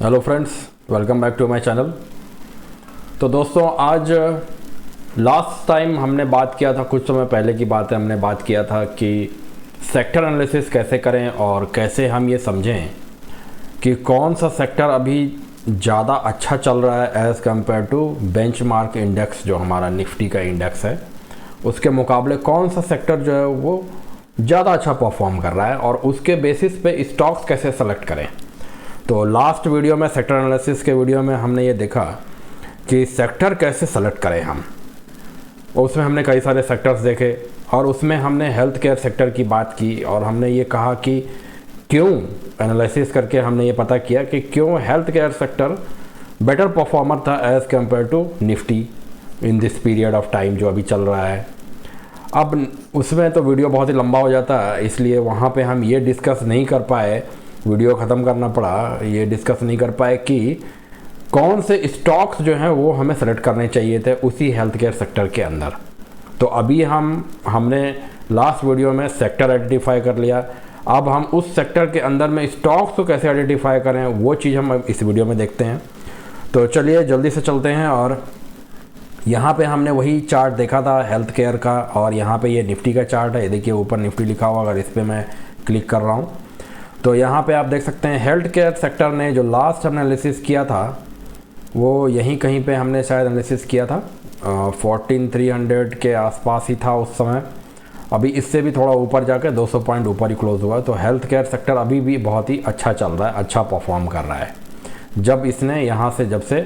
Hello friends, welcome back to my channel. तो दोस्तों, आज लास्ट टाइम हमने बात किया था, कुछ समय पहले की बात है, हमने बात किया था कि सेक्टर एनालिसिस कैसे करें और कैसे हम ये समझें कि कौन सा सेक्टर अभी ज़्यादा अच्छा चल रहा है as compare to benchmark index, जो हमारा निफ्टी का इंडेक्स है, उसके मुकाबले कौन सा सेक्टर जो है वो ज़्यादा अच्छा परफॉर्म कर रहा है और उसके बेसिस पे स्टॉक्स कैसे सेलेक्ट करें। तो लास्ट वीडियो में, सेक्टर एनालिसिस के वीडियो में, हमने ये देखा कि सेक्टर कैसे सेलेक्ट करें हम। उसमें हमने कई सारे सेक्टर्स देखे और उसमें हमने हेल्थ केयर सेक्टर की बात की और हमने ये कहा कि क्यों, एनालिसिस करके हमने ये पता किया कि क्यों health care sector better performer था as compare to Nifty in this period of time जो अभी चल रहा है। अब उसमें तो वीडियो बहुत ही लंबा हो जाता है, इसलिए वहाँ पे हम ये डिस्कस नहीं कर पाए, वीडियो ख़त्म करना पड़ा, ये डिस्कस नहीं कर पाए कि कौन से स्टॉक्स जो हैं वो हमें सेलेक्ट करने चाहिए थे उसी हेल्थ केयर सेक्टर के अंदर। तो अभी हमने लास्ट वीडियो में सेक्टर आइडेंटिफाई कर लिया। अब हम उस सेक्टर के अंदर में स्टॉक्स को कैसे आइडेंटिफाई करें, वो चीज़ हम इस वीडियो में देखते हैं। तो चलिए जल्दी से चलते हैं। और यहाँ पे हमने वही चार्ट देखा था हेल्थ केयर का, और यहाँ पे ये निफ्टी का चार्ट है। ये देखिए ऊपर निफ्टी लिखा हुआ, अगर इस पर मैं क्लिक कर रहा हूँ तो यहाँ पे आप देख सकते हैं हेल्थ केयर सेक्टर ने जो लास्ट एनालिसिस किया था वो यहीं कहीं पे हमने शायद एनालिसिस किया था, 14300 के आसपास ही था उस समय। अभी इससे भी थोड़ा ऊपर जाकर 200 पॉइंट ऊपर ही क्लोज हुआ। तो हेल्थ केयर सेक्टर अभी भी बहुत ही अच्छा चल रहा है, अच्छा परफॉर्म कर रहा है। जब इसने यहाँ से जब से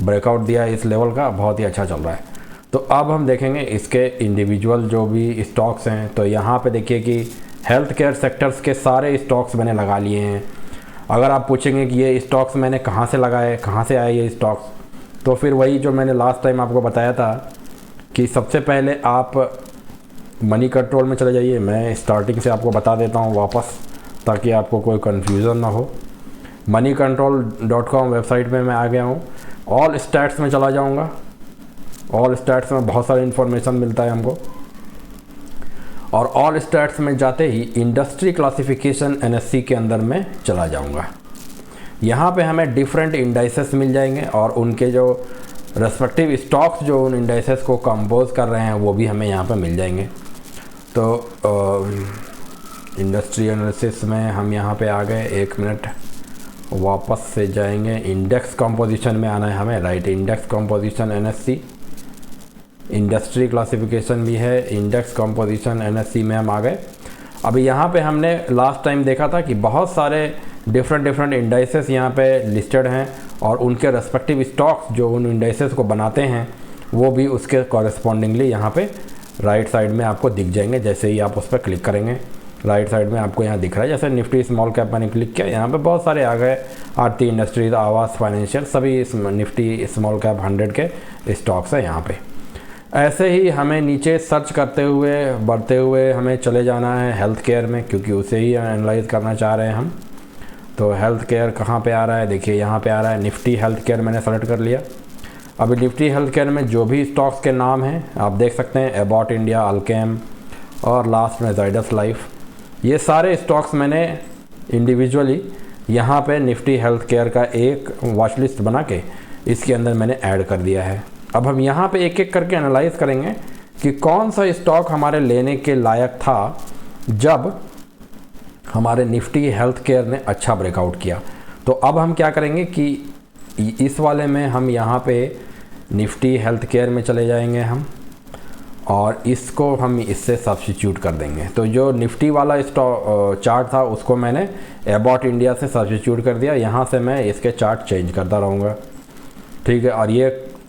ब्रेकआउट दिया इस लेवल का, बहुत ही अच्छा चल रहा है। तो अब हम देखेंगे इसके इंडिविजुअल जो भी स्टॉक्स हैं। तो यहाँ पे देखिए कि हेल्थ केयर सेक्टर्स के सारे स्टॉक्स मैंने लगा लिए हैं। अगर आप पूछेंगे कि ये स्टॉक्स मैंने कहाँ से लगाए, कहाँ से आए ये स्टॉक्स, तो फिर वही जो मैंने लास्ट टाइम आपको बताया था कि सबसे पहले आप मनी कंट्रोल में चले जाइए। मैं स्टार्टिंग से आपको बता देता हूँ वापस, ताकि आपको कोई कन्फ्यूज़न ना हो। moneycontrol.com वेबसाइट में मैं आ गया हूँ। ऑल स्टैट्स में चला जाऊँगा। ऑल स्टैट्स में बहुत सारी इन्फॉर्मेशन मिलता है हमको, और ऑल स्टैट्स में जाते ही इंडस्ट्री क्लासिफिकेशन NSE के अंदर में चला जाऊंगा। यहाँ पे हमें डिफरेंट इंडाइसेस मिल जाएंगे और उनके जो रेस्पेक्टिव स्टॉक्स जो उन इंडाइसेस को कंपोज कर रहे हैं वो भी हमें यहाँ पे मिल जाएंगे। तो इंडस्ट्री एनालिसिस में हम यहाँ पे आ गए। 1 मिनट, वापस से जाएंगे। इंडेक्स कंपोजिशन में आना है हमें, right. Index composition NSE, industry classification भी है, इंडेक्स कंपोजिशन NSE में हम आ गए। अभी यहाँ पे हमने लास्ट टाइम देखा था कि बहुत सारे डिफरेंट इंडाइसेस यहाँ पे लिस्टेड हैं और उनके रेस्पेक्टिव स्टॉक्स जो उन इंडाइसेस को बनाते हैं वो भी उसके कॉरेस्पॉन्डिंगली यहाँ पे राइट साइड में आपको दिख जाएंगे। जैसे ही आप उस पर क्लिक करेंगे, राइट साइड में आपको यहाँ दिख रहा है। जैसे निफ्टी स्मॉल कैप मैंने क्लिक किया, यहाँ पे बहुत सारे आ गए। आरती इंडस्ट्रीज, आवास फाइनेंशियल, सभी निफ्टी स्मॉल कैप 100 के स्टॉक्स हैं यहाँ पे। ऐसे ही हमें नीचे सर्च करते हुए, बढ़ते हुए हमें चले जाना है हेल्थ केयर में, क्योंकि उसे ही एनालाइज करना चाह रहे हैं हम। तो हेल्थ केयर कहाँ पे आ रहा है, देखिए यहाँ पे आ रहा है निफ्टी हेल्थ केयर, मैंने सेलेक्ट कर लिया। अभी निफ्टी हेल्थ केयर में जो भी स्टॉक्स के नाम हैं आप देख सकते हैं, एबॉट इंडिया, अल्केम और लास्ट में जाइडस लाइफ। ये सारे स्टॉक्स मैंने इंडिविजुअली यहाँ पे निफ्टी हेल्थ केयर का एक वॉच लिस्ट बना के इसके अंदर मैंने ऐड कर दिया है। अब हम यहाँ पे एक एक करके एनालाइज करेंगे कि कौन सा स्टॉक हमारे लेने के लायक था जब हमारे निफ्टी हेल्थ केयर ने अच्छा ब्रेकआउट किया। तो अब हम क्या करेंगे कि इस वाले में हम यहाँ पे निफ्टी हेल्थ केयर में चले जाएंगे हम, और इसको हम इससे सब्स्टिट्यूट कर देंगे। तो जो निफ्टी वाला स्टॉक चार्ट था उसको मैंने एबॉट इंडिया से सब्स्टिट्यूट कर दिया। यहाँ से मैं इसके चार्ट चेंज करता रहूँगा, ठीक है। और ये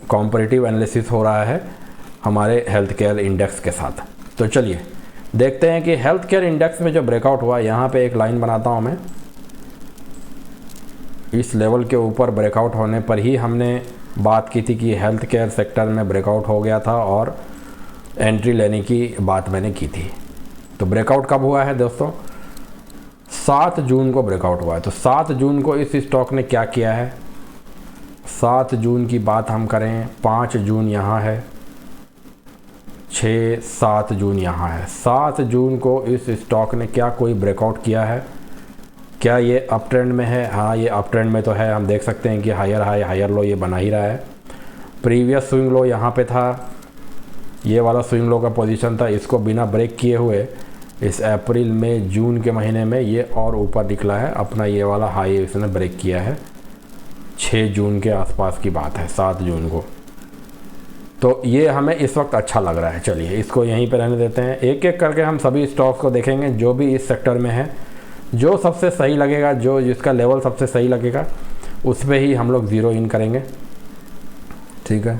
कॉम्परेटिव एनालिसिस हो रहा है हमारे हेल्थ केयर इंडेक्स के साथ। तो चलिए देखते हैं कि हेल्थ केयर इंडेक्स में जो ब्रेकआउट हुआ, यहाँ पे एक लाइन बनाता हूँ मैं। इस लेवल के ऊपर ब्रेकआउट होने पर ही हमने बात की थी कि हेल्थ केयर सेक्टर में ब्रेकआउट हो गया था और एंट्री लेने की बात मैंने की थी। तो ब्रेकआउट कब हुआ है दोस्तों? 7 जून को ब्रेकआउट हुआ है। तो 7 जून को इस स्टॉक ने क्या किया है? 7 जून की बात हम करें, 5 जून यहाँ है, 6-7 जून यहाँ है। 7 जून को इस स्टॉक ने क्या कोई ब्रेकआउट किया है? क्या ये अप ट्रेंड में है? हाँ, ये अप ट्रेंड में तो है। हम देख सकते हैं कि हायर हाई हायर लो ये बना ही रहा है। प्रीवियस स्विंग लो यहाँ पे था, ये वाला स्विंग लो का पोजीशन था, इसको बिना ब्रेक किए हुए इस अप्रैल में जून के महीने में ये और ऊपर निकला है। अपना ये वाला हाई इसने ब्रेक किया है 6 जून के आसपास की बात है, 7 जून को। तो ये हमें इस वक्त अच्छा लग रहा है। चलिए इसको यहीं पे रहने देते हैं। एक एक करके हम सभी स्टॉक्स को देखेंगे जो भी इस सेक्टर में है, जो सबसे सही लगेगा, जो जिसका लेवल सबसे सही लगेगा उस पर ही हम लोग ज़ीरो इन करेंगे। ठीक है,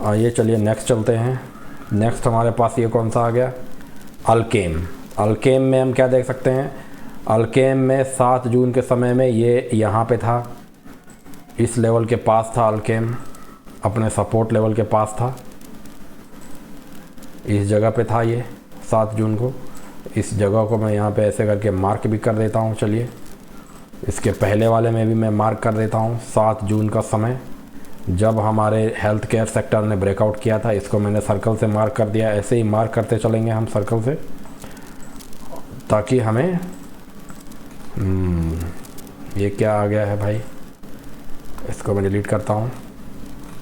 आइए चलिए नेक्स्ट चलते हैं। नेक्स्ट हमारे पास ये कौन सा आ गया? अल्केम। अल्केम में हम क्या देख सकते हैं? अल्केम में 7 जून के समय में ये यहाँ पे था, इस लेवल के पास था। अल्केम अपने सपोर्ट लेवल के पास था, इस जगह पे था ये 7 जून को। इस जगह को मैं यहाँ पे ऐसे करके मार्क भी कर देता हूँ। चलिए इसके पहले वाले में भी मैं मार्क कर देता हूँ। 7 जून का समय जब हमारे हेल्थ केयर सेक्टर ने ब्रेकआउट किया था, इसको मैंने सर्कल से मार्क कर दिया। ऐसे ही मार्क करते चलेंगे हम सर्कल से, ताकि हमें ये क्या आ गया है भाई, इसको मैं डिलीट करता हूँ।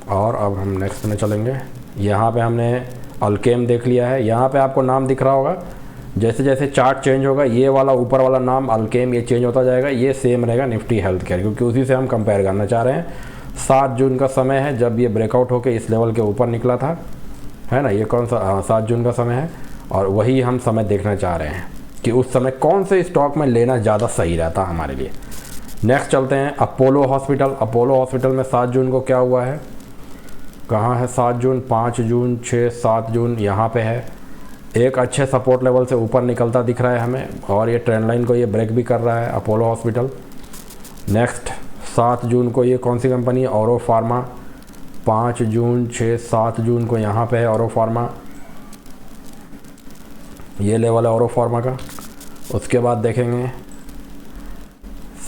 और अब हम नेक्स्ट में चलेंगे। यहाँ पे हमने अल्केम देख लिया है। यहाँ पे आपको नाम दिख रहा होगा, जैसे जैसे चार्ट चेंज होगा ये वाला ऊपर वाला नाम अल्केम ये चेंज होता जाएगा। ये सेम रहेगा निफ्टी हेल्थ केयर, क्योंकि उसी से हम कंपेयर करना चाह रहे हैं। 7 जून का समय है जब ये ब्रेकआउट होकर इस लेवल के ऊपर निकला था, है ना? ये कौन सा? 7 जून का समय है। और वही हम समय देखना चाह रहे हैं कि उस समय कौन से स्टॉक में लेना ज़्यादा सही रहता हमारे लिए। नेक्स्ट चलते हैं अपोलो हॉस्पिटल। अपोलो हॉस्पिटल में 7 जून को क्या हुआ है? कहाँ है 7 जून? 5 जून, 6, 7 जून यहाँ पे है। एक अच्छे सपोर्ट लेवल से ऊपर निकलता दिख रहा है हमें, और ये ट्रेंड लाइन को ये ब्रेक भी कर रहा है अपोलो हॉस्पिटल। नेक्स्ट 7 जून को ये कौन सी कंपनी है? औरो फार्मा। 5 जून, 6, 7 जून को यहाँ पे है औरो फार्मा, ये लेवल है औरो फार्मा का। उसके बाद देखेंगे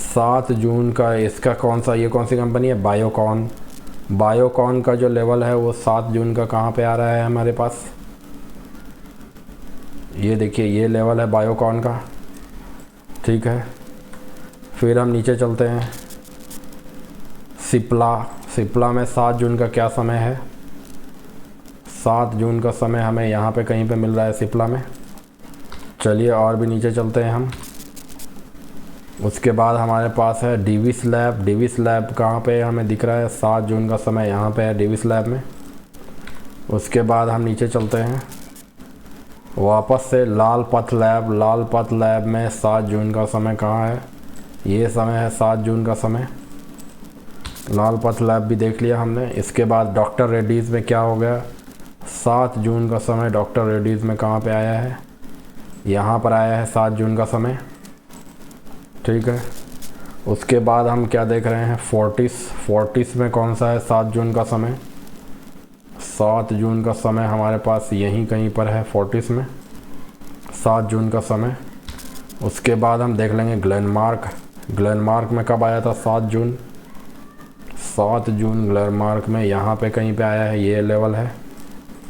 7 जून का इसका कौन सा, ये कौन सी कंपनी है? बायोकॉन। बायोकॉन का जो लेवल है वो 7 जून का कहाँ पे आ रहा है हमारे पास? ये देखिए, ये लेवल है बायोकॉन का। ठीक है, फिर हम नीचे चलते हैं। सिप्ला। सिप्ला में 7 जून का क्या समय है? 7 जून का समय हमें यहाँ पे कहीं पे मिल रहा है सिप्ला में। चलिए और भी नीचे चलते हैं हम। उसके बाद हमारे पास है डिविस लैब। डिविस लैब कहाँ पे हमें दिख रहा है? 7 जून का समय यहाँ पे है डिविस लैब में। उसके बाद हम नीचे चलते हैं वापस से लाल पथ लैब। लाल पथ लैब में 7 जून का समय कहाँ है? ये समय है 7 जून का समय। लाल पथ लैब भी देख लिया हमने। इसके बाद डॉक्टर रेड्डीज़ में क्या हो गया? 7 जून का समय डॉक्टर रेड्डीज़ में कहाँ पे आया है? यहाँ पर आया है 7 जून का समय। ठीक है, उसके बाद हम क्या देख रहे हैं? फोर्टिस में कौन सा है 7 जून का समय? 7 जून का समय हमारे पास यहीं कहीं पर है फोर्टिस में, 7 जून का समय। उसके बाद हम देख लेंगे ग्लेनमार्क। ग्लेनमार्क में कब आया था? 7 जून। 7 जून ग्लेनमार्क में यहाँ पे कहीं पे आया है, ये लेवल है।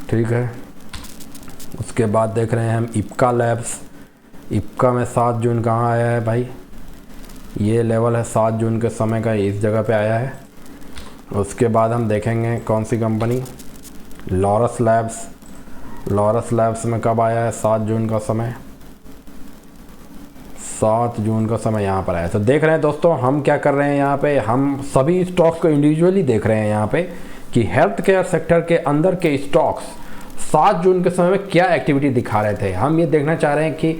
ठीक है, उसके बाद देख रहे हैं हम इप्का लैब्स। इप्का में 7 जून कहाँ आया है भाई? ये लेवल है 7 जून के समय का, इस जगह पे आया है। उसके बाद हम देखेंगे कौन सी कंपनी? लॉरस लैब्स। लॉरस लैब्स में कब आया है? 7 जून का समय। 7 जून का समय यहाँ पर आया। तो देख रहे हैं दोस्तों, हम क्या कर रहे हैं यहाँ पे? हम सभी स्टॉक्स को इंडिविजुअली देख रहे हैं यहाँ पे कि हेल्थ केयर सेक्टर के अंदर के स्टॉक्स 7 जून के समय में क्या एक्टिविटी दिखा रहे थे। हम ये देखना चाह रहे हैं कि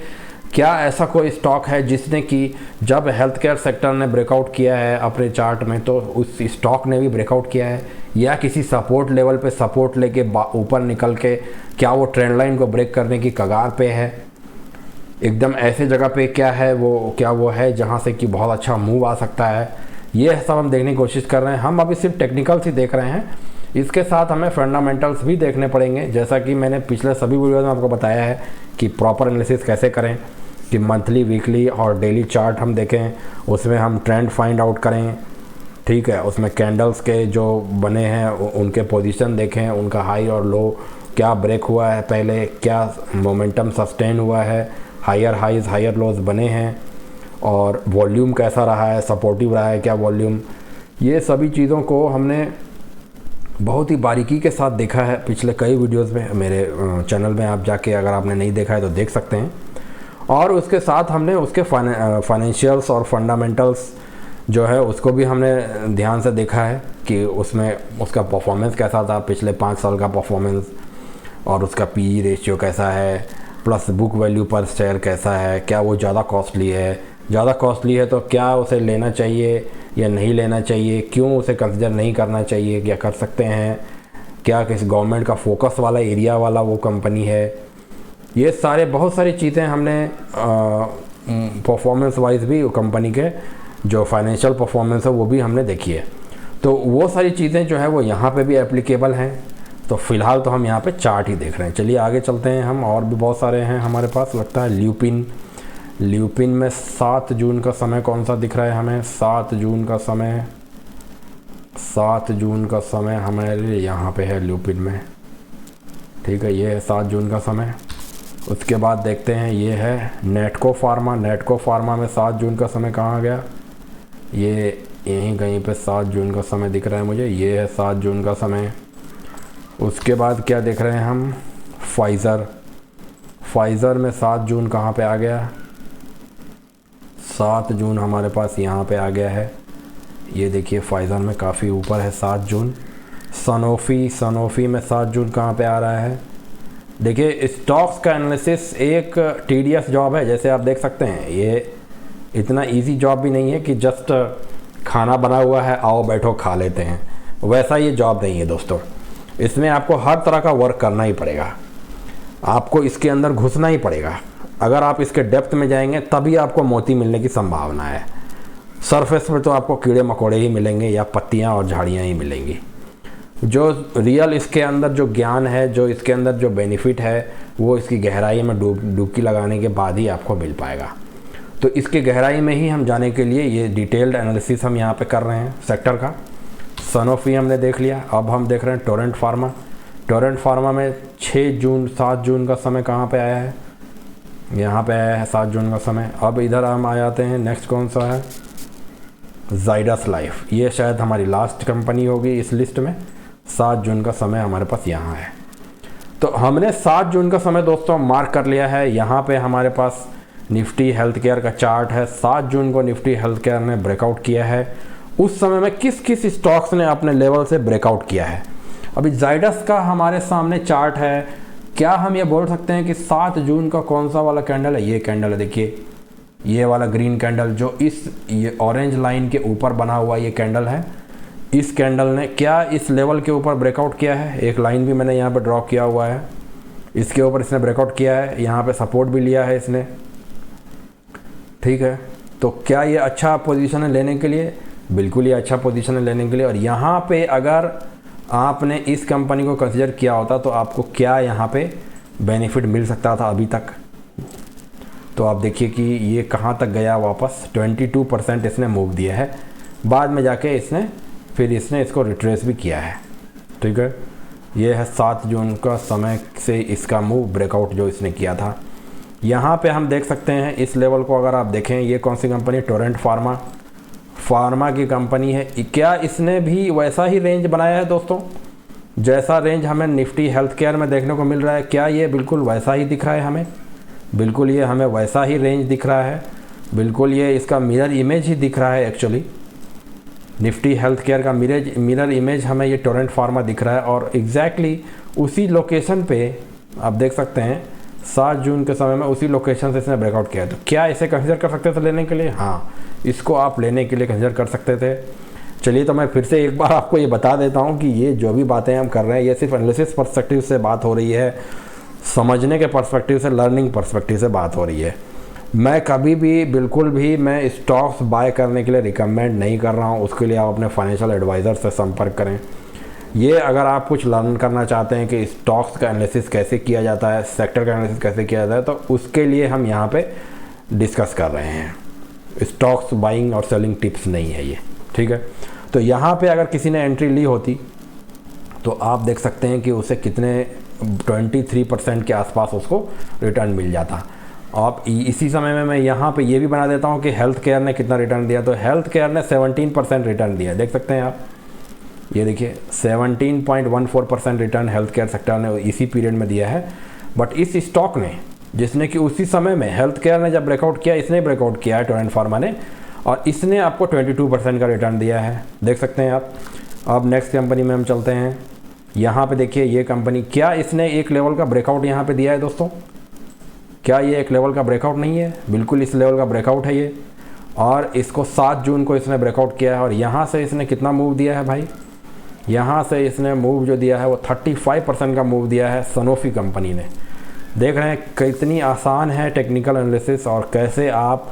क्या ऐसा कोई स्टॉक है जिसने कि जब हेल्थ केयर सेक्टर ने ब्रेकआउट किया है अपने चार्ट में, तो उस स्टॉक ने भी ब्रेकआउट किया है, या किसी सपोर्ट लेवल पे सपोर्ट लेके ऊपर निकल के क्या वो ट्रेंड लाइन को ब्रेक करने की कगार पे है? एकदम ऐसे जगह पे क्या है वो, क्या वो है जहाँ से कि बहुत अच्छा मूव आ सकता है? ये सब हम देखने की कोशिश कर रहे हैं। हम अभी सिर्फ टेक्निकल्स ही देख रहे हैं, इसके साथ हमें फंडामेंटल्स भी देखने पड़ेंगे। जैसा कि मैंने पिछले सभी वीडियो में आपको बताया है कि प्रॉपर एनालिसिस कैसे करें, कि मंथली, वीकली और डेली चार्ट हम देखें, उसमें हम ट्रेंड फाइंड आउट करें। ठीक है, उसमें कैंडल्स के जो बने हैं उनके पोजीशन देखें, उनका हाई और लो क्या ब्रेक हुआ है पहले, क्या मोमेंटम सस्टेन हुआ है, हायर हाइज हायर लोज बने हैं। और वॉल्यूम कैसा रहा है, सपोर्टिव रहा है क्या वॉल्यूम, ये सभी चीज़ों को हमने बहुत ही बारीकी के साथ देखा है पिछले कई वीडियोस में। मेरे चैनल में आप जाके अगर आपने नहीं देखा है तो देख सकते हैं। और उसके साथ हमने उसके फाइनेंशियल्स और फंडामेंटल्स जो है उसको भी हमने ध्यान से देखा है कि उसमें उसका परफॉर्मेंस कैसा था, पिछले 5 साल का परफॉर्मेंस, और उसका पी रेशियो कैसा है, प्लस बुक वैल्यू पर शेयर कैसा है, क्या वो ज़्यादा कॉस्टली है, ज़्यादा कॉस्टली है तो क्या उसे लेना चाहिए या नहीं लेना चाहिए, क्यों उसे कंसिडर नहीं करना चाहिए, क्या कर सकते हैं, क्या किस गवर्नमेंट का फोकस वाला एरिया वाला वो कंपनी है। ये सारे बहुत सारी चीज़ें हमने परफॉर्मेंस वाइज भी कंपनी के जो फाइनेंशियल परफॉर्मेंस है वो भी हमने देखी है। तो वो सारी चीज़ें जो है वो यहाँ पे भी एप्लीकेबल हैं। तो फ़िलहाल तो हम यहाँ पे चार्ट ही देख रहे हैं। चलिए आगे चलते हैं हम, और भी बहुत सारे हैं हमारे पास। लगता है ल्यूपिन में 7 जून का समय कौन सा दिख रहा है हमें, 7 जून का समय हमारे यहाँ पे है ल्यूपिन में। ठीक है, ये है 7 जून का समय। उसके बाद देखते हैं ये है नेटको फार्मा में 7 जून का समय कहाँ गया, ये यहीं कहीं पे 7 जून का समय दिख रहा है मुझे, ये है 7 जून का समय। उसके बाद क्या देख रहे हैं हम, फाइज़र में 7 जून कहाँ पे आ गया, 7 जून हमारे पास यहाँ पे आ गया है। ये देखिए फाइज़र में काफ़ी ऊपर है 7 जून। सनोफी में 7 जून कहाँ पे आ रहा है। देखिए स्टॉक्स का एनालिसिस एक टीडियस जॉब है, जैसे आप देख सकते हैं। ये इतना इजी जॉब भी नहीं है कि जस्ट खाना बना हुआ है आओ बैठो खा लेते हैं, वैसा ये जॉब नहीं है दोस्तों। इसमें आपको हर तरह का वर्क करना ही पड़ेगा, आपको इसके अंदर घुसना ही पड़ेगा। अगर आप इसके डेप्थ में जाएंगे तभी आपको मोती मिलने की संभावना है। सरफेस पे तो आपको कीड़े मकोड़े ही मिलेंगे या पत्तियां और झाड़ियां ही मिलेंगी। जो रियल इसके अंदर जो ज्ञान है, जो इसके अंदर जो बेनिफिट है, वो इसकी गहराई में डुबकी लगाने के बाद ही आपको मिल पाएगा। तो इसके गहराई में ही हम जाने के लिए ये डिटेल्ड एनालिसिस हम यहाँ पे कर रहे हैं सेक्टर का। सनोफी हमने देख लिया, अब हम देख रहे हैं टोरेंट फार्मा में 7 जून का समय कहाँ पे आया है, यहाँ पे आया है 7 जून का समय। अब इधर हम आ जाते हैं, नेक्स्ट कौन सा है, ज़ाइडस लाइफ। ये शायद हमारी लास्ट कंपनी होगी इस लिस्ट में। 7 जून का समय हमारे पास यहाँ है। तो हमने 7 जून का समय दोस्तों मार्क कर लिया है। यहाँ पे हमारे पास निफ्टी हेल्थ केयर का चार्ट है। 7 जून को निफ्टी हेल्थ केयर ने ब्रेकआउट किया है। उस समय में किस किस स्टॉक्स ने अपने लेवल से ब्रेकआउट किया है। अभी ज़ाइडस का हमारे सामने चार्ट है। क्या हम ये बोल सकते हैं कि 7 जून का कौन सा वाला कैंडल है, ये कैंडल है, देखिए ये वाला ग्रीन कैंडल जो ये ऑरेंज लाइन के ऊपर बना हुआ ये कैंडल है। इस कैंडल ने क्या इस लेवल के ऊपर ब्रेकआउट किया है। एक लाइन भी मैंने यहाँ पे ड्रॉ किया हुआ है, इसके ऊपर इसने ब्रेकआउट किया है, यहाँ पे सपोर्ट भी लिया है इसने। ठीक है, तो क्या ये अच्छा पोजीशन है लेने के लिए, बिल्कुल ये अच्छा पोजीशन है लेने के लिए। और यहाँ पे अगर आपने इस कंपनी को कंसिडर किया होता तो आपको क्या यहाँ पे बेनिफिट मिल सकता था अभी तक। तो आप देखिए कि ये कहाँ तक गया वापस, 22% इसने मूव दिया है। बाद में जाके इसने इसको रिट्रेस भी किया है। ठीक है, ये है 7 जून का समय से इसका मूव ब्रेकआउट जो इसने किया था। यहाँ पे हम देख सकते हैं इस लेवल को, अगर आप देखें ये कौन सी कंपनी, टोरेंट फार्मा की कंपनी है। क्या इसने भी वैसा ही रेंज बनाया है दोस्तों जैसा रेंज हमें निफ्टी हेल्थ केयर में देखने को मिल रहा है? क्या ये बिल्कुल वैसा ही दिख रहा है हमें? बिल्कुल ये हमें वैसा ही रेंज दिख रहा है, बिल्कुल ये इसका मिरर इमेज ही दिख रहा है। एक्चुअली निफ्टी हेल्थ केयर का मिरर इमेज हमें ये टोरेंट फार्मा दिख रहा है, और एग्जैक्टली उसी लोकेशन पे आप देख सकते हैं 7 जून के समय में उसी लोकेशन से इसने ब्रेकआउट किया है। तो क्या इसे कंसिडर कर सकते थे लेने के लिए? हाँ, इसको आप लेने के लिए कंसिडर कर सकते थे। चलिए तो मैं फिर से एक बार आपको ये बता देता हूँ कि ये जो भी बातें हम कर रहे हैं ये सिर्फ एनालिसिस पर्सपेक्टिव से बात हो रही है, समझने के पर्सपेक्टिव से, लर्निंग पर्सपेक्टिव से बात हो रही है। मैं कभी भी बिल्कुल भी मैं स्टॉक्स बाय करने के लिए रिकमेंड नहीं कर रहा हूँ। उसके लिए आप अपने फाइनेंशियल एडवाइज़र से संपर्क करें। ये अगर आप कुछ लर्न करना चाहते हैं कि स्टॉक्स का एनालिसिस कैसे किया जाता है, सेक्टर का एनालिसिस कैसे किया जाता है, तो उसके लिए हम यहाँ पे डिस्कस कर रहे हैं। स्टॉक्स बाइंग और सेलिंग टिप्स नहीं है ये। ठीक है, तो यहाँ पे अगर किसी ने एंट्री ली होती तो आप देख सकते हैं कि उसे कितने 23% के आसपास उसको रिटर्न मिल जाता। आप इसी समय में मैं यहाँ पे ये भी बना देता हूँ कि हेल्थ केयर ने कितना रिटर्न दिया। तो हेल्थ केयर ने 17% रिटर्न दिया, देख सकते हैं आप, ये देखिए 17.14% रिटर्न हेल्थ केयर सेक्टर ने इसी पीरियड में दिया है। बट इस स्टॉक ने, जिसने कि उसी समय में हेल्थ केयर ने जब ब्रेकआउट किया, इसने ब्रेकआउट किया है टोरेंट फार्मा ने, और इसने आपको 22% का रिटर्न दिया है, देख सकते हैं आप। अब नेक्स्ट कंपनी में हम चलते हैं। यहाँ पे देखिए ये कंपनी, क्या इसने एक लेवल का ब्रेकआउट यहाँ पे दिया है दोस्तों? क्या ये एक लेवल का ब्रेकआउट नहीं है? बिल्कुल इस लेवल का ब्रेकआउट है ये, और इसको 7 जून को इसने ब्रेकआउट किया है। और यहाँ से इसने कितना मूव दिया है भाई? यहाँ से इसने मूव जो दिया है वो 35% का मूव दिया है सनोफी कंपनी ने। देख रहे हैं कितनी आसान है टेक्निकल एनालिसिस, और कैसे आप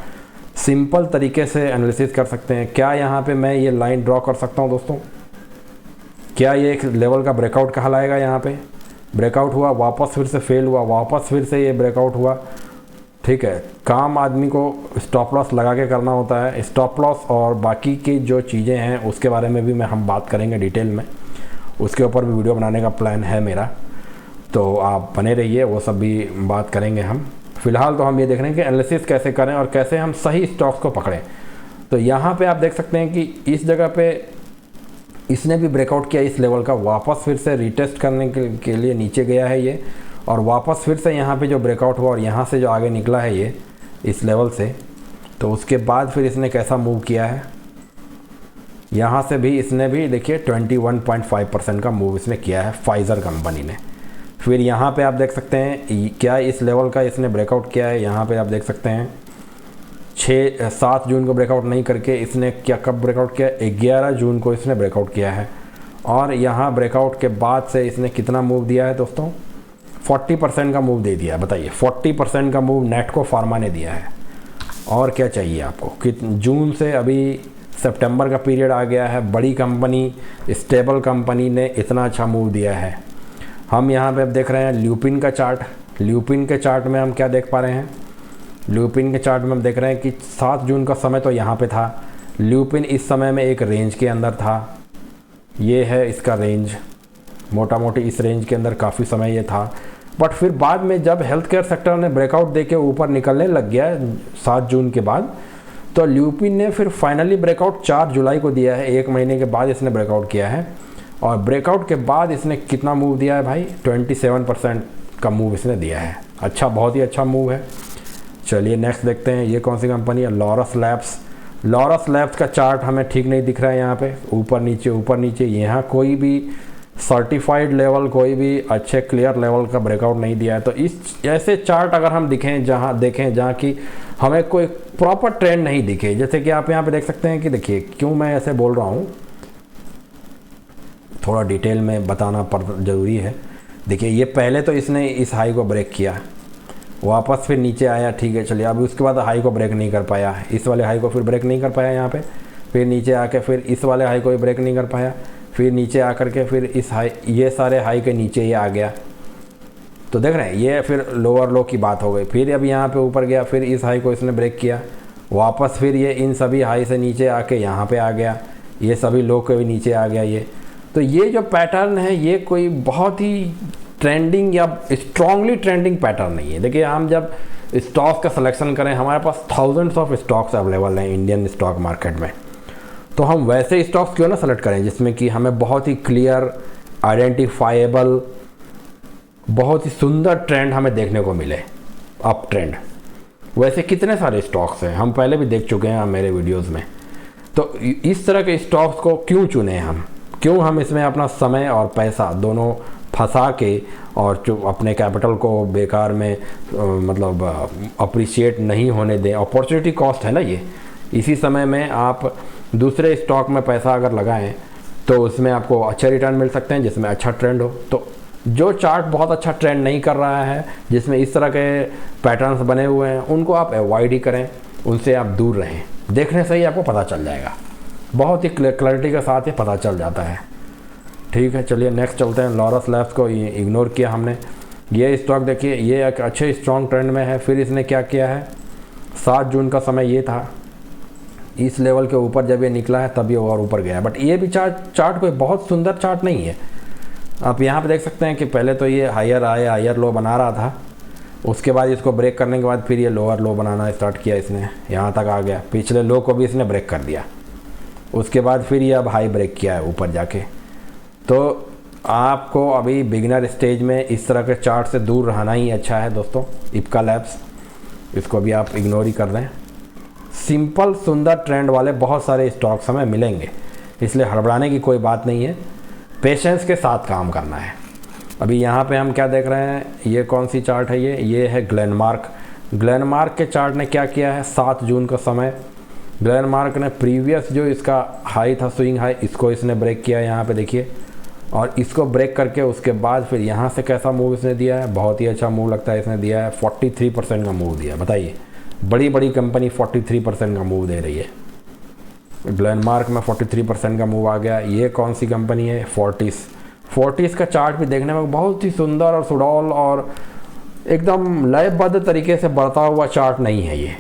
सिंपल तरीके से एनालिसिस कर सकते हैं। क्या यहाँ पे मैं ये लाइन ड्रॉ कर सकता हूँ दोस्तों? क्या ये एक लेवल का ब्रेकआउट कहलाएगा? यहाँ पे ब्रेकआउट हुआ, वापस फिर से फेल हुआ, वापस फिर से ये ब्रेकआउट हुआ, ठीक है। काम आदमी को स्टॉप लॉस लगा के करना होता है। स्टॉप लॉस और बाकी की जो चीज़ें हैं उसके बारे में भी हम बात करेंगे डिटेल में, उसके ऊपर भी वीडियो बनाने का प्लान है मेरा, तो आप बने रहिए, वो सब भी बात करेंगे हम। फिलहाल तो हम ये देख रहे हैं कि एनालिसिस कैसे करें और कैसे हम सही स्टॉक्स को पकड़ें। तो यहाँ पे आप देख सकते हैं कि इस जगह पे इसने भी ब्रेकआउट किया इस लेवल का, वापस फिर से रीटेस्ट करने के लिए नीचे गया है ये, और वापस फिर से यहाँ पे जो ब्रेकआउट हुआ और यहाँ से जो आगे निकला है ये इस लेवल से, तो उसके बाद फिर इसने कैसा मूव किया है, यहाँ से भी इसने भी देखिए 21.5% का मूव इसने किया है फाइज़र कंपनी ने। फिर यहाँ पे आप देख सकते हैं क्या इस लेवल का इसने ब्रेकआउट किया है। यहाँ पे आप देख सकते हैं 7 जून को ब्रेकआउट नहीं करके इसने क्या कब ब्रेकआउट किया, 11 जून को इसने ब्रेकआउट किया है। और यहाँ ब्रेकआउट के बाद से इसने कितना मूव दिया है दोस्तों? 40% का मूव दे दिया। बताइए, 40% का मूव नेटको फार्मा ने दिया है। और क्या चाहिए आपको कि जून से अभी सितंबर का पीरियड आ गया है, बड़ी कंपनी, स्टेबल कंपनी ने इतना अच्छा मूव दिया है। हम यहाँ पे अब देख रहे हैं ल्यूपिन का चार्ट। ल्यूपिन के चार्ट में हम क्या देख पा रहे हैं? ल्यूपिन के चार्ट में हम देख रहे हैं कि 7 जून का समय तो यहाँ पे था। ल्यूपिन इस समय में एक रेंज के अंदर था, ये है इसका रेंज, मोटा मोटी इस रेंज के अंदर काफ़ी समय ये था। बट फिर बाद में जब हेल्थ केयर सेक्टर ने ब्रेकआउट देके ऊपर निकलने लग गया 7 जून के बाद, तो ल्यूपिन ने फिर फाइनली ब्रेकआउट 4 जुलाई को दिया है। 1 महीने के बाद इसने ब्रेकआउट किया है, और ब्रेकआउट के बाद इसने कितना मूव दिया है भाई? 27% का मूव इसने दिया है। अच्छा, बहुत ही अच्छा मूव है। चलिए नेक्स्ट देखते हैं, ये कौन सी कंपनी है? लॉरस लैब्स। लॉरस लैब्स का चार्ट हमें ठीक नहीं दिख रहा है, यहाँ पे ऊपर नीचे। यहाँ कोई भी सर्टिफाइड लेवल, कोई भी अच्छे क्लियर लेवल का ब्रेकआउट नहीं दिया है। तो इस ऐसे चार्ट अगर हम देखें जहाँ की हमें कोई प्रॉपर ट्रेंड नहीं दिखे, जैसे कि आप यहाँ पे देख सकते हैं कि देखिए, क्यों मैं ऐसे बोल रहा हूँ, थोड़ा डिटेल में बताना ज़रूरी है। देखिए, ये पहले तो इसने इस हाई को ब्रेक किया, वापस फिर नीचे आया, ठीक है, चलिए। अभी उसके बाद हाई को ब्रेक नहीं कर पाया, इस वाले हाई को फिर ब्रेक नहीं कर पाया यहाँ पे, फिर नीचे आके फिर इस वाले हाई को भी ब्रेक नहीं कर पाया, फिर नीचे आकर के फिर इस हाई, ये सारे हाई के नीचे ये आ गया। तो देख रहे हैं, ये फिर लोअर लो की बात हो गई। फिर अब यहाँ पे ऊपर गया, फिर इस हाई को इसने ब्रेक किया, वापस फिर ये इन सभी हाई से नीचे आके यहाँ पे आ गया, ये सभी लो के भी नीचे आ गया ये। तो ये जो पैटर्न है ये कोई बहुत ही ट्रेंडिंग या स्ट्रांगली ट्रेंडिंग पैटर्न नहीं है। देखिए, हम जब स्टॉक्स का सिलेक्शन करें, हमारे पास थाउजेंड्स ऑफ स्टॉक्स अवेलेबल हैं इंडियन स्टॉक मार्केट में, तो हम वैसे स्टॉक्स क्यों ना सेलेक्ट करें जिसमें कि हमें बहुत ही क्लियर, आइडेंटिफाइबल, बहुत ही सुंदर ट्रेंड हमें देखने को मिले, अप ट्रेंड। वैसे कितने सारे स्टॉक्स हैं, हम पहले भी देख चुके हैं मेरे वीडियोज़ में। तो इस तरह के स्टॉक्स को क्यों चुने हम, क्यों हम इसमें अपना समय और पैसा दोनों फंसा के और जो अपने कैपिटल को बेकार में मतलब अप्रिशिएट नहीं होने दें। अपॉर्चुनिटी कॉस्ट है ना ये। इसी समय में आप दूसरे स्टॉक में पैसा अगर लगाएं तो उसमें आपको अच्छे रिटर्न मिल सकते हैं जिसमें अच्छा ट्रेंड हो। तो जो चार्ट बहुत अच्छा ट्रेंड नहीं कर रहा है, जिसमें इस तरह के पैटर्न्स बने हुए हैं, उनको आप अवॉइड ही करें, उनसे आप दूर रहें। देखने से ही आपको पता चल जाएगा, बहुत ही क्लैरिटी के साथ ये पता चल जाता है। ठीक है, चलिए नेक्स्ट चलते हैं। लॉरस लैब्स को इग्नोर किया हमने। ये स्टॉक देखिए, ये एक अच्छे स्ट्रॉन्ग ट्रेंड में है। फिर इसने क्या किया है, 7 जून का समय ये था, इस लेवल के ऊपर जब ये निकला है तब ये और ऊपर गया। बट ये भी चार्ट कोई बहुत सुंदर चार्ट नहीं है। आप यहाँ पे देख सकते हैं कि पहले तो ये हायर लो बना रहा था, उसके बाद इसको ब्रेक करने के बाद फिर ये लोअर लो बनाना स्टार्ट किया इसने, यहाँ तक आ गया, पिछले लो को भी इसने ब्रेक कर दिया। उसके बाद फिर ये अब हाई ब्रेक किया है ऊपर जाके। तो आपको अभी बिगिनर स्टेज में इस तरह के चार्ट से दूर रहना ही अच्छा है दोस्तों। इप्का लैब्स, इसको भी आप इग्नोर ही कर दें। सिंपल सुंदर ट्रेंड वाले बहुत सारे स्टॉक्स हमें मिलेंगे, इसलिए हड़बड़ाने की कोई बात नहीं है, पेशेंस के साथ काम करना है। अभी यहाँ पे हम क्या देख रहे हैं, ये कौन सी चार्ट है, ये है ग्लेनमार्क। ग्लेनमार्क के चार्ट ने क्या किया है, 7 जून का समय ग्लेनमार्क ने प्रीवियस जो इसका हाई था, स्विंग हाई, इसको इसने ब्रेक किया यहाँ पे देखिए, और इसको ब्रेक करके उसके बाद फिर यहाँ से कैसा मूव इसने दिया है, बहुत ही अच्छा मूव लगता है इसने दिया है। 43% का मूव दिया, बताइए बड़ी बड़ी कंपनी 43% का मूव दे रही है। ग्लेनमार्क में 43% का मूव आ गया। ये कौन सी कंपनी है, फोर्टिस का चार्ट भी देखने में बहुत ही सुंदर और सुडौल और एकदम लयबद्ध तरीके से बढ़ता हुआ चार्ट नहीं है ये।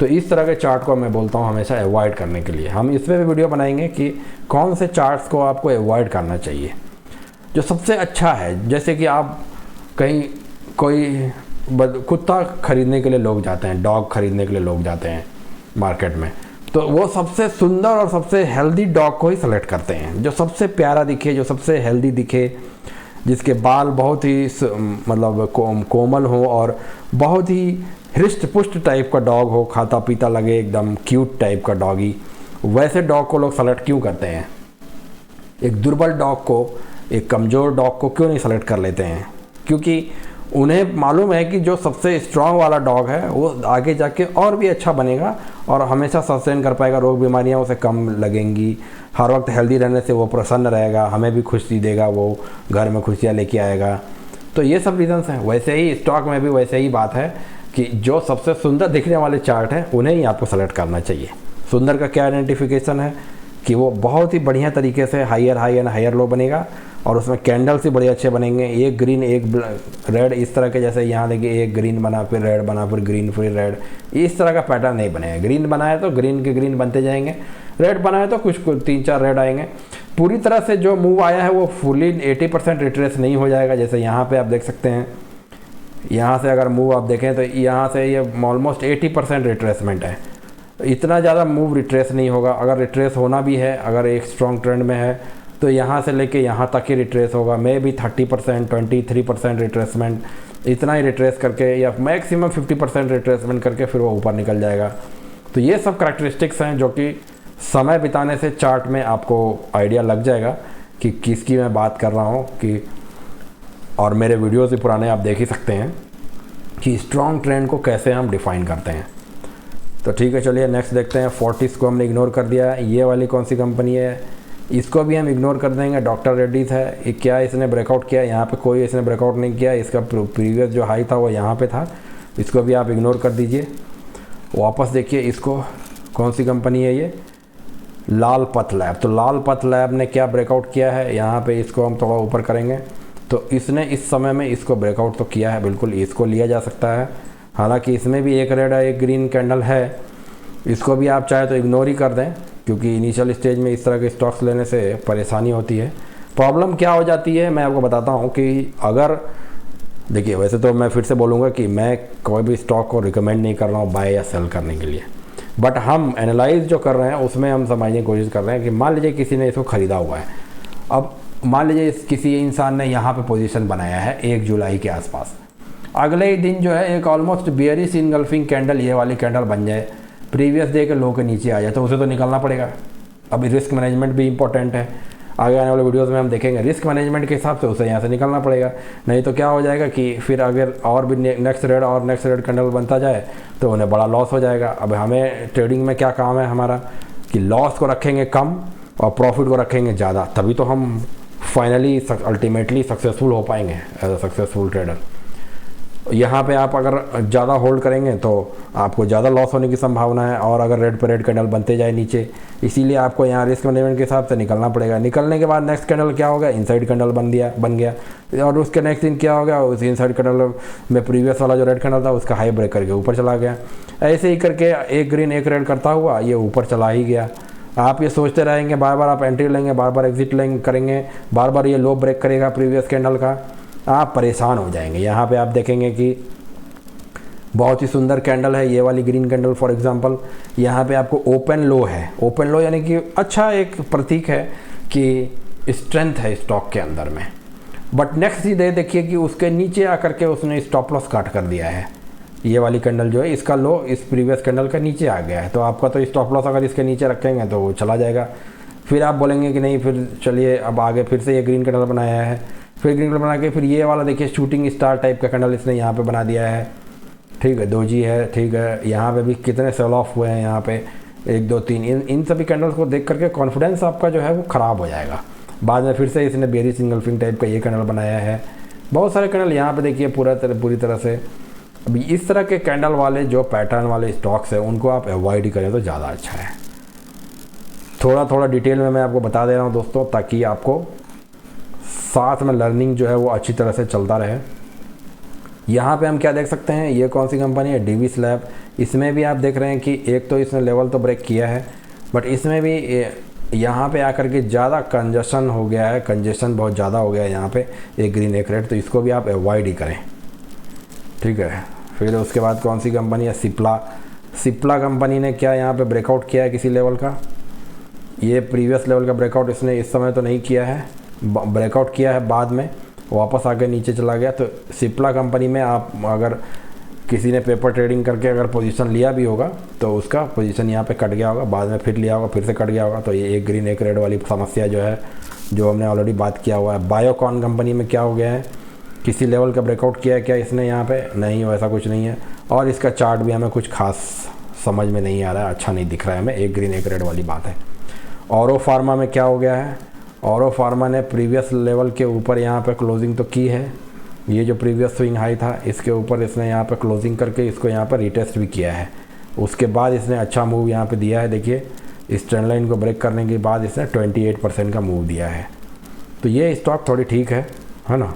तो इस तरह के चार्ट को मैं बोलता हूँ हमेशा अवॉइड करने के लिए। हम इस पर भी वीडियो बनाएंगे कि कौन से चार्ट्स को आपको अवॉइड करना चाहिए। जो सबसे अच्छा है, जैसे कि आप कहीं कोई कुत्ता खरीदने के लिए लोग जाते हैं, डॉग खरीदने के लिए लोग जाते हैं मार्केट में, तो वो सबसे सुंदर और सबसे हेल्दी डॉग को ही सेलेक्ट करते हैं, जो सबसे प्यारा दिखे, जो सबसे हेल्दी दिखे, जिसके बाल बहुत ही मतलब कोमल हो और बहुत ही हृष्ट पुष्ट टाइप का डॉग हो, खाता पीता लगे, एकदम क्यूट टाइप का डॉगी। वैसे डॉग को लोग सेलेक्ट क्यों करते हैं? एक दुर्बल डॉग को, एक कमज़ोर डॉग को क्यों नहीं सेलेक्ट कर लेते हैं? क्योंकि उन्हें मालूम है कि जो सबसे स्ट्रांग वाला डॉग है वो आगे जाके और भी अच्छा बनेगा और हमेशा सस्टेन कर पाएगा, रोग बीमारियां उसे कम लगेंगी, हर वक्त हेल्दी रहने से वो प्रसन्न रहेगा, हमें भी खुशी देगा, वो घर में खुशियाँ लेके आएगा। तो ये सब रीजंस हैं। वैसे ही स्टॉक में भी वैसे ही बात है कि जो सबसे सुंदर दिखने वाले चार्ट हैं उन्हें ही आपको सेलेक्ट करना चाहिए। सुंदर का क्या आइडेंटिफिकेशन है कि वो बहुत ही बढ़िया तरीके से higher high and higher low बनेगा और उसमें कैंडल्स ही बड़े अच्छे बनेंगे, एक ग्रीन एक रेड, इस तरह के, जैसे यहाँ देखिए एक ग्रीन बना फिर रेड बना फिर ग्रीन फिर रेड, इस तरह का पैटर्न नहीं बनेगा। ग्रीन बनाए तो ग्रीन के ग्रीन बनते जाएंगे, रेड बनाए तो कुछ 3-4 रेड आएंगे। पूरी तरह से जो मूव आया है वो फुली 80% रिट्रेस नहीं हो जाएगा। जैसे यहाँ पे आप देख सकते हैं, यहाँ से अगर मूव आप देखें तो यहाँ से ये ऑलमोस्ट 80% रिट्रेसमेंट है। इतना ज़्यादा मूव रिट्रेस नहीं होगा। अगर रिट्रेस होना भी है, अगर एक स्ट्रॉन्ग ट्रेंड में है तो यहाँ से लेके यहाँ तक ही रिट्रेस होगा, मे बी 30%, 23% रिट्रेसमेंट, इतना ही रिट्रेस करके या मैक्सिमम 50% रिट्रेसमेंट करके फिर वो ऊपर निकल जाएगा। तो ये सब करैक्टरिस्टिक्स हैं जो कि समय बिताने से चार्ट में आपको आइडिया लग जाएगा कि किसकी मैं बात कर रहा हूँ। कि और मेरे वीडियोज़ भी पुराने आप देख ही सकते हैं कि स्ट्रॉन्ग ट्रेंड को कैसे हम डिफ़ाइन करते हैं। तो ठीक है, चलिए नेक्स्ट देखते हैं। फोर्टिस को हमने इग्नोर कर दिया। ये वाली कौन सी कंपनी है, इसको भी हम इग्नोर कर देंगे। डॉक्टर रेड्डीज़ है, ये क्या इसने ब्रेकआउट किया, यहाँ पे कोई इसने ब्रेकआउट नहीं किया, इसका प्रीवियस जो हाई था वो यहाँ पे था, इसको भी आप इग्नोर कर दीजिए। वापस देखिए इसको, कौन सी कंपनी है ये, लाल पथ लैब। तो लाल पथ लैब ने क्या ब्रेकआउट किया है, यहाँ पे इसको हम थोड़ा ऊपर करेंगे तो इसने इस समय में इसको ब्रेकआउट तो किया है, बिल्कुल इसको लिया जा सकता है। हालांकि इसमें भी एक रेड एक ग्रीन कैंडल है, इसको भी आप चाहे तो इग्नोर ही कर दें, क्योंकि इनिशियल स्टेज में इस तरह के स्टॉक्स लेने से परेशानी होती है। प्रॉब्लम क्या हो जाती है मैं आपको बताता हूँ कि अगर देखिए, वैसे तो मैं फिर से बोलूँगा कि मैं कोई भी स्टॉक को रिकमेंड नहीं कर रहा हूँ बाय या सेल करने के लिए, बट हम एनालाइज जो कर रहे हैं उसमें हम समझने की कोशिश कर रहे हैं कि मान लीजिए किसी ने इसको ख़रीदा हुआ है। अब मान लीजिए किसी इंसान ने यहाँ पे पोजीशन बनाया है 1 जुलाई के आसपास, अगले ही दिन जो है एक ऑलमोस्ट बियरिश इनगल्फिंग कैंडल, ये वाली कैंडल बन जाए, प्रीवियस डे के लो के नीचे आ जाए, तो उसे तो निकलना पड़ेगा। अभी रिस्क मैनेजमेंट भी इंपॉर्टेंट है, आगे आने वाले वीडियोस में हम देखेंगे। रिस्क मैनेजमेंट के हिसाब से उसे यहाँ से निकलना पड़ेगा, नहीं तो क्या हो जाएगा कि फिर अगर और भी नेक्स्ट रेड और नेक्स्ट रेड कैंडल बनता जाए तो उन्हें बड़ा लॉस हो जाएगा। अब हमें ट्रेडिंग में क्या काम है हमारा कि लॉस को रखेंगे कम और प्रॉफिट को रखेंगे ज़्यादा, तभी तो हम फाइनली अल्टीमेटली सक्सेसफुल हो पाएंगे एज अ सक्सेसफुल ट्रेडर। यहाँ पे आप अगर ज़्यादा होल्ड करेंगे तो आपको ज़्यादा लॉस होने की संभावना है, और अगर रेड पर रेड कैंडल बनते जाए नीचे, इसीलिए आपको यहाँ रिस्क मैनेजमेंट के हिसाब से निकलना पड़ेगा। निकलने के बाद नेक्स्ट कैंडल क्या होगा, इनसाइड कैंडल बन गया, और उसके नेक्स्ट दिन क्या होगा, उस इनसाइड कैंडल में प्रीवियस वाला जो रेड कैंडल था उसका हाई ब्रेक करके ऊपर चला गया। ऐसे ही करके एक ग्रीन एक रेड करता हुआ ये ऊपर चला ही गया। आप ये सोचते रहेंगे, बार बार आप एंट्री लेंगे, बार बार एग्जिट करेंगे, बार बार ये लो ब्रेक करेगा प्रीवियस कैंडल का, आप परेशान हो जाएंगे। यहाँ पे आप देखेंगे कि बहुत ही सुंदर कैंडल है ये वाली ग्रीन कैंडल। फॉर एग्जांपल यहाँ पे आपको ओपन लो है, ओपन लो यानी कि अच्छा एक प्रतीक है कि स्ट्रेंथ है स्टॉक के अंदर में। बट नेक्स्ट चीज़ देखिए कि उसके नीचे आकर के उसने स्टॉप लॉस काट कर दिया है। ये वाली कैंडल जो है इसका लो इस प्रीवियस कैंडल का नीचे आ गया है, तो आपका तो स्टॉप लॉस अगर इसके नीचे रखेंगे तो वो चला जाएगा। फिर आप बोलेंगे कि नहीं फिर चलिए अब आगे फिर से ये ग्रीन कैंडल बनाया है, फिर ग्रीन कैंडल बना के फिर ये वाला देखिए शूटिंग स्टार टाइप का कैंडल इसने यहाँ पे बना दिया है, ठीक है, दोजी है, ठीक है। यहाँ पे भी कितने सेल ऑफ हुए हैं यहाँ पे 1 2 3, इन सभी कैंडल्स को देख करके कॉन्फिडेंस आपका जो है वो ख़राब हो जाएगा। बाद में फिर से इसने बेरी सिंगल्फिंग टाइप का ये कैंडल बनाया है। बहुत सारे कैंडल यहाँ पे देखिए पूरी तरह से। अभी इस तरह के कैंडल वाले जो पैटर्न वाले स्टॉक्स हैं उनको आप अवॉइड ही करें तो ज़्यादा अच्छा है। थोड़ा डिटेल में मैं आपको बता दे रहा हूँ दोस्तों, ताकि आपको साथ में लर्निंग जो है वो अच्छी तरह से चलता रहे। यहाँ पे हम क्या देख सकते हैं, ये कौन सी कंपनी है, डीवी स्लैब। इसमें भी आप देख रहे हैं कि एक तो इसने लेवल तो ब्रेक किया है, बट इसमें भी यहाँ पे आकर के ज़्यादा कंजेशन हो गया है, कंजेशन बहुत ज़्यादा हो गया है यहाँ पे, एक ग्रीन एक रेड, तो इसको भी आप अवॉइड ही करें, ठीक है। फिर उसके बाद कौन सी कंपनी है, सिप्ला कंपनी ने क्या यहाँ पे ब्रेकआउट किया है किसी लेवल का। ये प्रीवियस लेवल का ब्रेकआउट इसने इस समय तो नहीं किया है, ब्रेकआउट किया है बाद में वापस आके नीचे चला गया। तो सिप्ला कंपनी में आप अगर किसी ने पेपर ट्रेडिंग करके अगर पोजीशन लिया भी होगा तो उसका पोजीशन यहाँ पे कट गया होगा, बाद में फिर लिया होगा, फिर से कट गया होगा। तो ये एक ग्रीन एक रेड वाली समस्या जो है, जो हमने ऑलरेडी बात किया हुआ है। बायोकॉन कंपनी में क्या हो गया है, किसी लेवल का ब्रेकआउट किया है क्या इसने यहाँ पे, नहीं, वैसा कुछ नहीं है। और इसका चार्ट भी हमें कुछ खास समझ में नहीं आ रहा है, अच्छा नहीं दिख रहा है हमें, एक ग्रीन एक रेड वाली बात है। औरो फार्मा में क्या हो गया है, औरो फार्मा ने प्रीवियस लेवल के ऊपर यहाँ पे क्लोजिंग तो की है, ये जो प्रीवियस स्विंग हाई था इसके ऊपर इसने यहाँ पे क्लोजिंग करके इसको यहाँ पर रिटेस्ट भी किया है। उसके बाद इसने अच्छा मूव यहाँ पे दिया है, देखिए इस ट्रेंड लाइन को ब्रेक करने के बाद इसने 28% का मूव दिया है। तो ये स्टॉक थोड़ी ठीक है ना।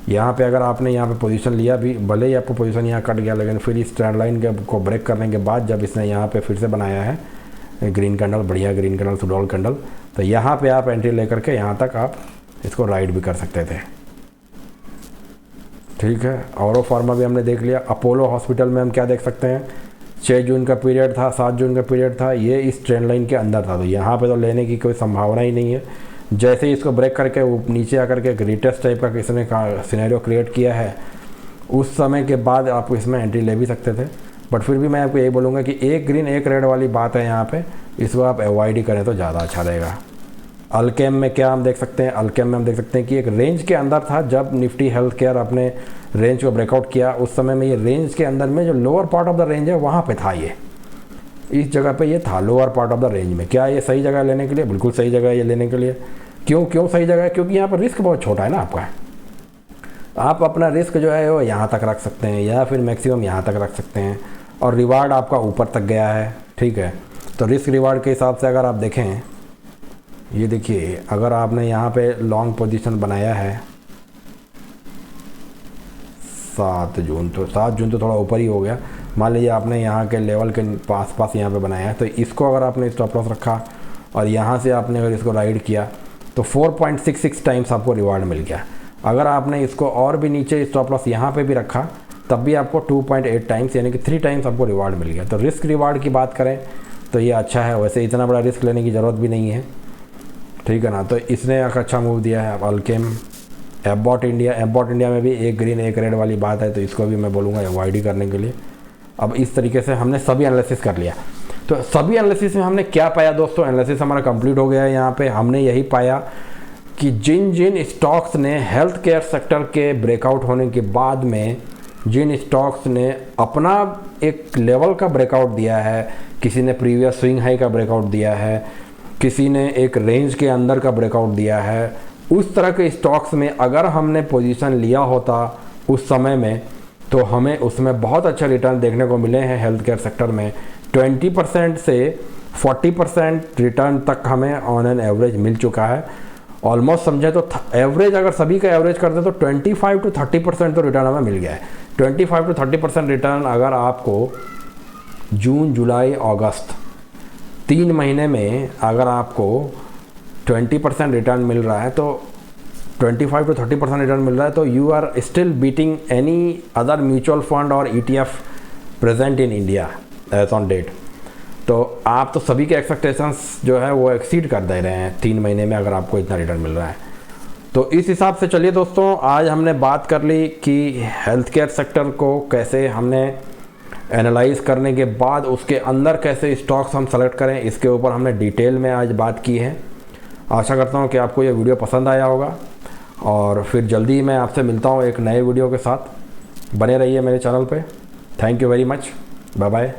यहाँ पे अगर आपने यहाँ पे पोजीशन लिया भी, भले ही आपको पोजीशन यहाँ कट गया, लेकिन फिर इस ट्रेंड लाइन को ब्रेक करने के बाद जब इसने यहाँ पे फिर से बनाया है ग्रीन कैंडल, बढ़िया ग्रीन कैंडल, सुडोल कैंडल, तो यहाँ पे आप एंट्री लेकर के यहाँ तक आप इसको राइड भी कर सकते थे, ठीक है। औरो फार्मा भी हमने देख लिया। अपोलो हॉस्पिटल में हम क्या देख सकते हैं, 6 जून का पीरियड था, 7 जून का पीरियड था, ये इस ट्रेंड लाइन के अंदर था, तो यहाँ पे तो लेने की कोई संभावना ही नहीं है। जैसे ही इसको ब्रेक करके नीचे आकर के एक रिटेस्ट टाइप का किसने सिनेरियो क्रिएट किया है, उस समय के बाद आप इसमें एंट्री ले भी सकते थे। बट फिर भी मैं आपको यही बोलूँगा कि एक ग्रीन एक रेड वाली बात है यहाँ पे, इसको आप अवॉइड ही करें तो ज़्यादा अच्छा रहेगा। अल्केम में क्या हम देख सकते हैं, अल्केम में हम देख सकते हैं कि एक रेंज के अंदर था, जब निफ्टी हेल्थ केयर अपने रेंज को ब्रेकआउट किया उस समय में ये रेंज के अंदर में जो lower part of the range है वहाँ पे था, ये इस जगह पे ये था lower part of the range में। क्या ये सही जगह है लेने के लिए, बिल्कुल सही जगह है ये लेने के लिए। क्यों सही जगह है, क्योंकि यहाँ पर रिस्क बहुत छोटा है ना आपका, आप अपना रिस्क जो है वो यहाँ तक रख सकते हैं या फिर मैक्सिमम यहाँ तक रख सकते हैं, और रिवार्ड आपका ऊपर तक गया है, ठीक है। तो रिस्क रिवार्ड के हिसाब से अगर आप देखें, ये देखिए अगर आपने यहाँ पे लॉन्ग पोजीशन बनाया है 7 जून, तो 7 जून तो थोड़ा ऊपर ही हो गया, मान लीजिए आपने यहाँ के लेवल के पास यहाँ पे बनाया है, तो इसको अगर आपने स्टॉप लॉस रखा और यहाँ से आपने अगर इसको राइड किया तो 4.66 टाइम्स आपको रिवार्ड मिल गया। अगर आपने इसको और भी नीचे स्टॉप लॉस यहाँ पे भी रखा तब भी आपको 2.8 टाइम्स यानी कि 3 टाइम्स आपको रिवार्ड मिल गया। तो रिस्क रिवार्ड की बात करें तो ये अच्छा है, वैसे इतना बड़ा रिस्क लेने की ज़रूरत भी नहीं है, ठीक है ना। तो इसने एक अच्छा मूव दिया है। अल्केम, एबॉट इंडिया में भी एक ग्रीन एक रेड वाली बात है, तो इसको भी मैं बोलूँगा अवॉइड ही करने के लिए। अब इस तरीके से हमने सभी एनालिसिस कर लिया। तो सभी एनालिसिस में हमने क्या पाया दोस्तों, एनालिसिस हमारा कंप्लीट हो गया है। यहाँ पे हमने यही पाया कि जिन जिन स्टॉक्स ने हेल्थ केयर सेक्टर के ब्रेकआउट होने के बाद में जिन स्टॉक्स ने अपना एक लेवल का ब्रेकआउट दिया है, किसी ने प्रीवियस स्विंग हाई का ब्रेकआउट दिया है, किसी ने एक रेंज के अंदर का ब्रेकआउट दिया है, उस तरह के स्टॉक्स में अगर हमने पोजीशन लिया होता उस समय में तो हमें उसमें बहुत अच्छा रिटर्न देखने को मिले हैं। हेल्थ केयर सेक्टर में 20% से 40% रिटर्न तक हमें ऑन एन एवरेज मिल चुका है। ऑलमोस्ट समझे तो एवरेज अगर सभी का एवरेज करते तो 25 to 30% तो रिटर्न हमें मिल गया है। 25 to 30% रिटर्न अगर आपको जून जुलाई अगस्त 3 महीने में अगर आपको 20% रिटर्न मिल रहा है तो 25 to 30% रिटर्न मिल रहा है, तो you are still beating any other mutual fund और ETF present in India as on date. तो आप तो सभी के एक्सपेक्टेशंस जो है वो एक्सीड कर दे रहे हैं 3 महीने में, अगर आपको इतना रिटर्न मिल रहा है। तो इस हिसाब से चलिए दोस्तों, आज हमने बात कर ली कि हेल्थ केयर सेक्टर को कैसे हमने एनालाइज करने के बाद उसके अंदर कैसे स्टॉक्स हम सेलेक्ट करें, इसके ऊपर हमने डिटेल में आज बात की है। आशा करता हूँ कि आपको ये वीडियो पसंद आया होगा, और फिर जल्दी ही मैं आपसे मिलता हूँ एक नए वीडियो के साथ। बने रहिए मेरे चैनल पे। Thank you very much. Bye bye.